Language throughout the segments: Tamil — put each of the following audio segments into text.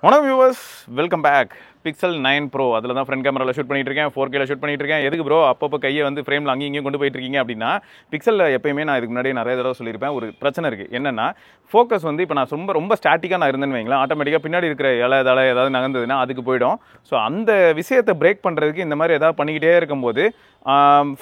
வணக்கம் viewers, welcome back. Pixel 9 pro அதில் தான் ஃப்ரண்ட் கேமராவில் ஷூட் பண்ணிட்டு இருக்கேன், 4Kல ஷூட் பண்ணிட்டு இருக்கேன். எதுக்கு ப்ரோ அப்பப்போ கையை வந்து ஃப்ரேமில் அங்கேயும் இங்கேயும் கொண்டு போயிட்டு இருக்கீங்க அப்படின்னா, பிக்சலில் எப்பயுமே நான் இதுக்கு முன்னாடி நிறைய தடவை சொல்லியிருப்பேன், ஒரு பிரச்சனை இருக்குது. என்னன்னா ஃபோக்கஸ் வந்து இப்போ நான் ரொம்ப ஸ்டாட்டிக்காக நான் இருந்தேன்னு வைங்களேன், ஆட்டோமேட்டிக்காக பின்னாடி இருக்கிற இலை ஏதாவது நகர்ந்ததுன்னா அதுக்கு போயிடும். ஸோ அந்த விஷயத்தை பிரேக் பண்ணுறதுக்கு இந்த மாதிரி ஏதாவது பண்ணிக்கிட்டே இருக்கும்போது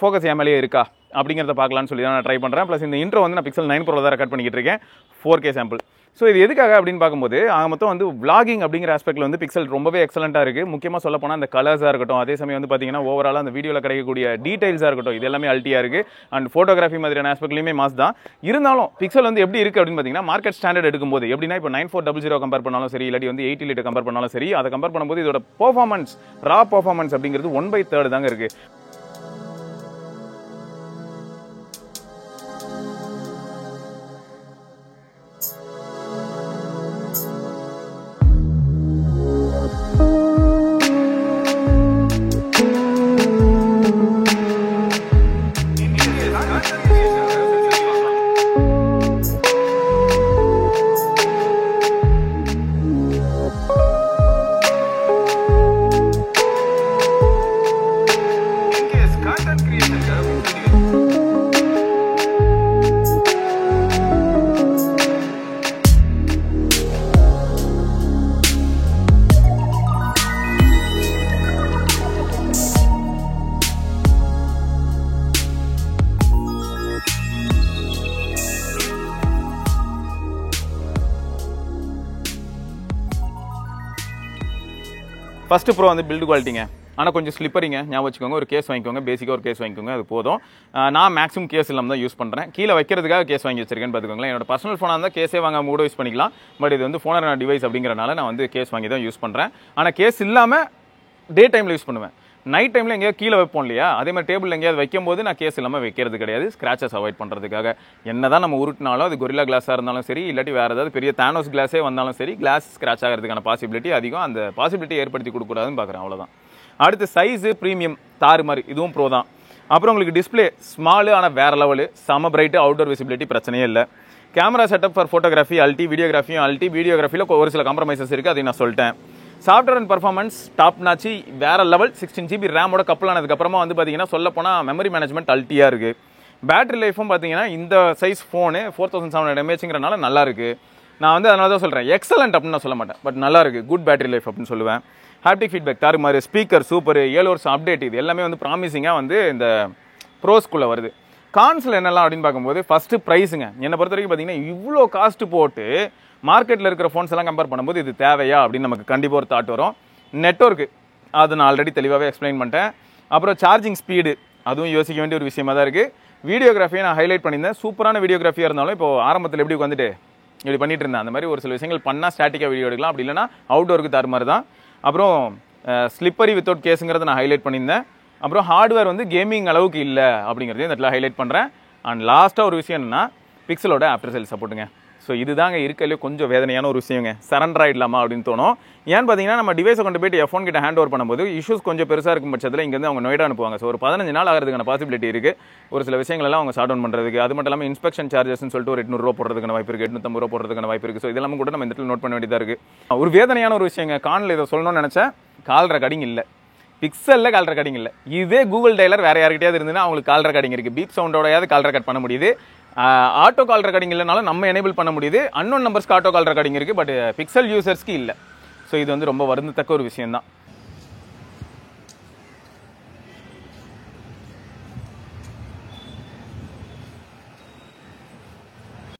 ஃபோக்கஸ் என் மேலேயே இருக்கா அப்படிங்கிறத பார்க்கலான்னு சொல்லி தான் நான் ட்ரை பண்ணுறேன். ப்ளஸ் இந்த இன்ட்ரோ வந்து நான் பிக்சல் 9 ப்ரோ தான் ரெக்கார்ட் பண்ணிக்கிட்டு இருக்கேன், 4K சாம்பிள். ஸோ இது எதுக்காக அப்படின்னு பார்க்கும்போது மொத்தம் வந்து விளாகிங் அப்படிங்கிற ஆஸ்பெக்டில் வந்து பிக்சல் ரொம்பவே எக்ஸலண்ட்டாக இருக்குது. முக்கியமாக சொல்ல போனால் அந்த கலர்ஸாக இருக்கட்டும், அதே சமயம் வந்து பார்த்தீங்கன்னா ஓவராலாக அந்த வீடியோவில் கிடைக்கக்கூடிய டீடைல்ஸாக இருக்கட்டும், இது எல்லாமே அல்ட்டியாக இருக்குது. அண்ட் ஃபோட்டோகிராஃபி மாதிரியான ஆஸ்பெக்ட்லையுமே மாஸ் தான். இருந்தாலும் பிக்சல் வந்து எப்படி இருக்குது அப்படின்னு பார்த்தீங்கன்னா, மார்க்கெட் ஸ்டாண்டர்ட் எடுக்கும்போது எப்படின்னா இப்போ 9400 கம்பேர் பண்ணாலும் சரி, இல்லாட்டி வந்து 80 கம்பேர் பண்ணாலும் சரி, அதை கம்பேர் பண்ணும்போது இதோட பெர்ஃபார்மன்ஸ், ரா பெர்ஃபார்மன்ஸ் அப்படிங்கிறது 1/3 தாங்க இருக்குது. ஃபஸ்ட்டு ப்ரோ வந்து பில்டு குவாலிட்டிங்க, ஆனால் கொஞ்சம் ஸ்லிப்பரிங்க, ஞாபகம் வச்சுக்கோங்க. ஒரு கேஸ் வாங்கிக்கோங்க, பேசிக்காக ஒரு கேஸ் வாங்கிக்கோங்க, அது போதும். நான் மேக்ஸிமம் கேஸ் இல்லாமல் தான் யூஸ் பண்ணுறேன். கீழே வைக்கிறதுக்காக கேஸ் வாங்கி வச்சிருக்கேன்னு பார்த்துக்கோங்களேன். என்னோட பர்சனல் ஃபோனாக இருந்தால் கேஸே வாங்காமல் கூட யூஸ் பண்ணிக்கலாம். பட் இது வந்து ஃபோனான டிவைஸ் அப்படிங்கிறனால நான் வந்து கேஸ் வாங்கி தான் யூஸ் பண்ணுறேன். ஆனால் கேஸ் இல்லாமல் டே டைமில் யூஸ் பண்ணுவேன். நைட் டைமில் எங்கேயாவது கீழே வைப்போம் இல்லையா, அதே மாதிரி டேபிள் எங்கேயாவது வைக்கும்போது நான் கேஸ் இல்லாமல் வைக்கிறது கிடையாது, ஸ்க்ராச்சஸ் அவாய்ட் பண்ணுறதுக்காக. என்ன தான் நம்ம உருட்டினாலும் அது கொரில்லா கிளாஸாக இருந்தாலும் சரி, இல்லாட்டி வேறு ஏதாவது பெரிய தானோஸ் கிளாஸே வந்தாலும் சரி, கிளாஸ் ஸ்க்ராச் ஆகிறதுக்கான பாசிபிலிட்டி அதிகம். அந்த பாசிபிலிட்டி ஏற்படுத்தி கொடுக்கூடாதுன்னு பார்க்குறேன், அவ்வளோதான். அடுத்து சைஸு ப்ரீமியம் தாறு மாதிரி, இதுவும் ப்ரோ தான். அப்புறம் உங்களுக்கு டிஸ்பிளே ஸ்மாலு, ஆனால் வேறு லெவலு, செம பிரைட்டு, அவுட்டோர் விசிபிலிட்டி பிரச்சனையே இல்லை. கேமரா செட்டப் ஃபார் ஃபோட்டோகிராஃபி அல்ட்டி, வீடியோகிராஃபியும் அல்ட்டி. வீடியோகிராஃபியில் ஒரு சில காம்ப்ரமைசஸ் இருக்குது, அதை நான் சொல்லிட்டேன். Software and performance top notch, வேறு லெவல். 16 GB ரேமோட கப்பல் ஆனதுக்கப்புறமா வந்து பார்த்தீங்கன்னா சொல்ல போனால் மெமரி மேனேஜ்மெண்ட் அல்ட்டியாக இருக்குது. பேட்டரி லைஃபும் பார்த்தீங்கன்னா இந்த சைஸ் ஃபோனு 4700 mAhங்கிறனால நல்லா இருக்குது. நான் வந்து அதனால தான் சொல்கிறேன், எக்ஸலண்ட் அப்படின்னு நான் சொல்ல மாட்டேன், பட் நல்லா இருக்குது, குட் பேட்டரி லைஃப் அப்படின்னு சொல்லுவேன். ஹாப்டிக் ஃபீட்பேக் தாறு மாதிரி, ஸ்பீக்கர் சூப்பர், 7 வருஷம் அப்டேட், இது எல்லாமே வந்து ப்ராமிசிங்காக வந்து இந்த ப்ரோஸ்குள்ளே வருது. கான்ஸில் என்னெல்லாம் அப்படின்னு பார்க்கும்போது ஃபஸ்ட்டு ப்ரைஸுங்க. என்னை பொறுத்த வரைக்கும் பார்த்தீங்கன்னா இவ்வளோ காஸ்ட்டு போட்டு மார்க்கெட்டில் இருக்கிற ஃபோன்ஸ் எல்லாம் கம்பேர் பண்ணும்போது இது தேவையா அப்படின்னு நமக்கு கண்டிப்பாக ஒரு தாட் வரும். நெட்வொர்க்கு அது நான் ஆல்ரெடி தெளிவாகவே எக்ஸ்பிளைன் பண்ணிட்டேன். அப்புறம் சார்ஜிங் ஸ்பீடு, அதுவும் யோசிக்க வேண்டிய ஒரு விஷயமா தான் இருக்குது. வீடியோகிராஃபியை நான் ஹைலைட் பண்ணியிருந்தேன். சூப்பரான வீடியோகிராஃபியாக இருந்தாலும் இப்போ ஆரம்பத்தில் எப்படி வந்துட்டு இப்படி பண்ணிட்டு இருந்தேன், அந்த மாதிரி ஒரு சில விஷயங்கள் பண்ணால் ஸ்டாட்டிக்காக வீடியோ எடுக்கலாம், அப்படி இல்லைனா அவுட்டோருக்கு தர மாதிரி தான். அப்புறம் ஸ்லிப்பரி வித்தவுட் கேஸுங்கிறத நான் ஹைலைட் பண்ணியிருந்தேன். அப்புறம் ஹார்ட்வேர் வந்து கேமிங் அளவுக்கு இல்லை அப்படிங்கிறதையும் இந்த இடத்துல ஹைலைட் பண்ணுறேன். அண்ட் லாஸ்ட்டாக ஒரு விஷயம் என்னென்னா பிக்சலோட ஆஃப்டர் சேல் சப்போர்ட்டுங்க. ஸோ இதுதாங்க இருக்கலே கொஞ்சம் வேதனையான ஒரு விஷயங்க, சரண்டர் ஆகிடலாமா அப்படின்னு தோணும். ஏன்னு பார்த்தீங்கன்னா நம்ம டிவைஸை கொண்டு போய்ட்டு F1 கிட்ட ஹேண்ட் ஓவர் பண்ணும்போது இஷ்யூஸ் கொஞ்சம் பெருசாக இருக்கும் பட்சத்தில் இங்கேருந்து அவங்க நோய்டா அனுப்புவாங்க. ஸோ ஒரு 15 நாள் ஆகிறதுக்கான பாசிபிலிட்டி இருக்குது. ஒரு சில விஷயங்களெல்லாம் அவங்க ஷார்ட் டவுன் பண்ணுறதுக்கு. அது மட்டும் இல்லாமல் இன்ஸ்பெக்ஷன் சார்ஜஸ்ன்னு சொல்லிட்டு ஒரு 800 ரூபா போடுறதுக்கான வாய்ப்பு இருக்குது, 850 ரூபா போடுறதுக்கான வாய்ப்பு இருக்குது. ஸோ இதெல்லாம் கூட நம்ம இந்த இடத்துல நோட் பண்ண வேண்டியதாக இருக்குது. ஒரு வேதனையான ஒரு விஷயங்க. காலில் இதை சொல்லணும்னு நினச்சேன், கால் ரெக்கார்டிங் இல்லை, பிக்சலில் கால் ரெக்கார்டிங் இல்லை. இதே கூகுள் டைலர் வேறு யார்கிட்டயாவது இருந்ததுன்னா அவங்களுக்கு கால் ரெக்கார்டிங் இருக்குது, பீப் சவுண்டோடையாவது கால் ரெக்கார்ட் பண்ண முடியுது. ஆட்டோ கால் ரெக்கார்டிங் இல்லைனாலும் நம்ம எனேபிள் பண்ண முடியுது. அன்னோன் நம்பர்ஸ்க்கு ஆட்டோ கால் ரெக்கார்டிங் இருக்குது, பட் பிக்சல் யூசர்ஸ்க்கு இல்லை. ஸோ இது வந்து ரொம்ப வருந்தத்தக்க ஒரு விஷயம் தான்.